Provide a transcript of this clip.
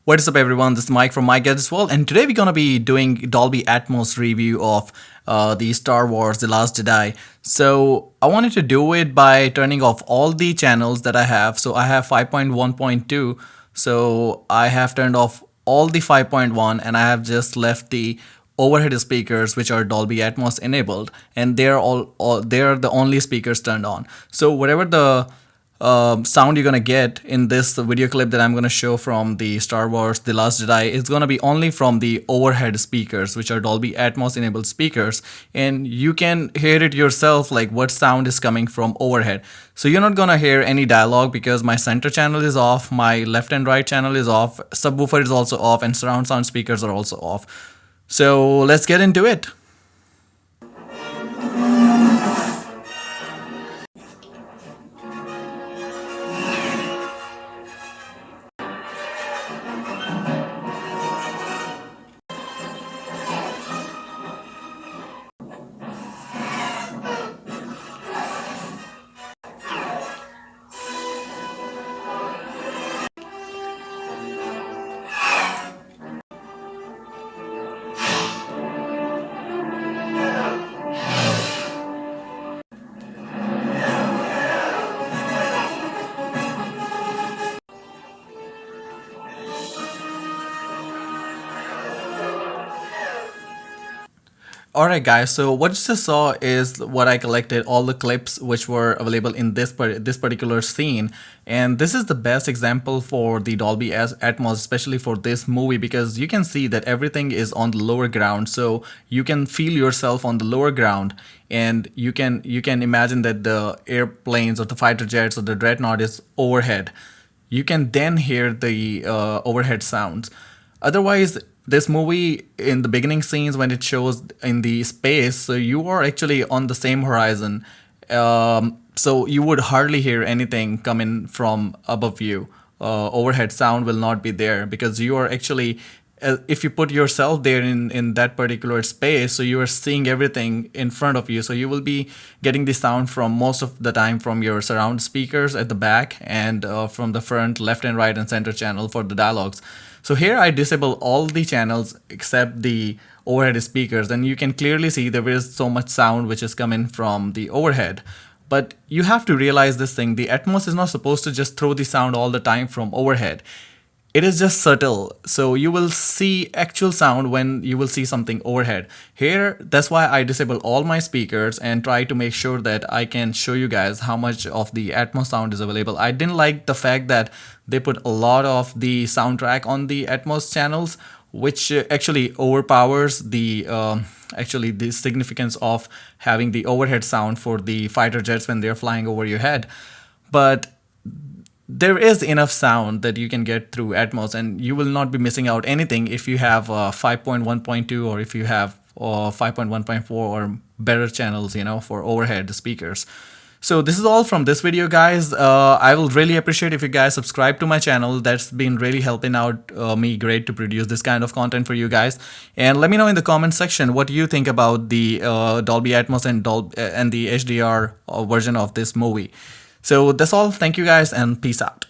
What is up everyone, this is Mike from Mike Gadgets World, and today we're gonna be doing Dolby Atmos review of the Star Wars The Last Jedi. So I wanted to do it by turning off all the channels that I have. So I have 5.1.2, so I have turned off all the 5.1 and I have just left the overhead speakers which are Dolby Atmos enabled, and they're the only speakers turned on. So whatever the sound you're gonna get in this video clip that I'm gonna show from the Star Wars The Last Jedi is gonna be only from the overhead speakers, which are Dolby Atmos enabled speakers, and you can hear it yourself, like what sound is coming from overhead. So you're not gonna hear any dialogue because my center channel is off, my left and right channel is off, subwoofer is also off, and surround sound speakers are also off. So let's get into it. Alright guys, so what you just saw is what I collected, all the clips which were available in this particular scene, and this is the best example for the Dolby Atmos, especially for this movie, because you can see that everything is on the lower ground, so you can feel yourself on the lower ground, and you can imagine that the airplanes or the fighter jets or the dreadnought is overhead. You can then hear the overhead sounds. Otherwise, this movie, in the beginning scenes when it shows in the space, so you are actually on the same horizon, so you would hardly hear anything coming from above you. Overhead sound will not be there because you are actually, if you put yourself there in that particular space, so you are seeing everything in front of you, so you will be getting the sound from most of the time from your surround speakers at the back, and from the front, left and right and center channel for the dialogues. So here I disable all the channels except the overhead speakers, and you can clearly see there is so much sound which is coming from the overhead. But you have to realize this thing, the Atmos is not supposed to just throw the sound all the time from overhead. It is just subtle, so you will see actual sound when you will see something overhead. Here, that's why I disable all my speakers and try to make sure that I can show you guys how much of the Atmos sound is available. I didn't like the fact that they put a lot of the soundtrack on the Atmos channels, which actually overpowers the the significance of having the overhead sound for the fighter jets when they're flying over your head. But there is enough sound that you can get through Atmos, and you will not be missing out anything if you have 5.1.2 or if you have 5.1.4 or better channels, for overhead speakers. So this is all from this video, guys. I will really appreciate if you guys subscribe to my channel. That's been really helping out me great to produce this kind of content for you guys. And let me know in the comment section what you think about the Dolby Atmos and the HDR version of this movie. So that's all. Thank you guys, and peace out.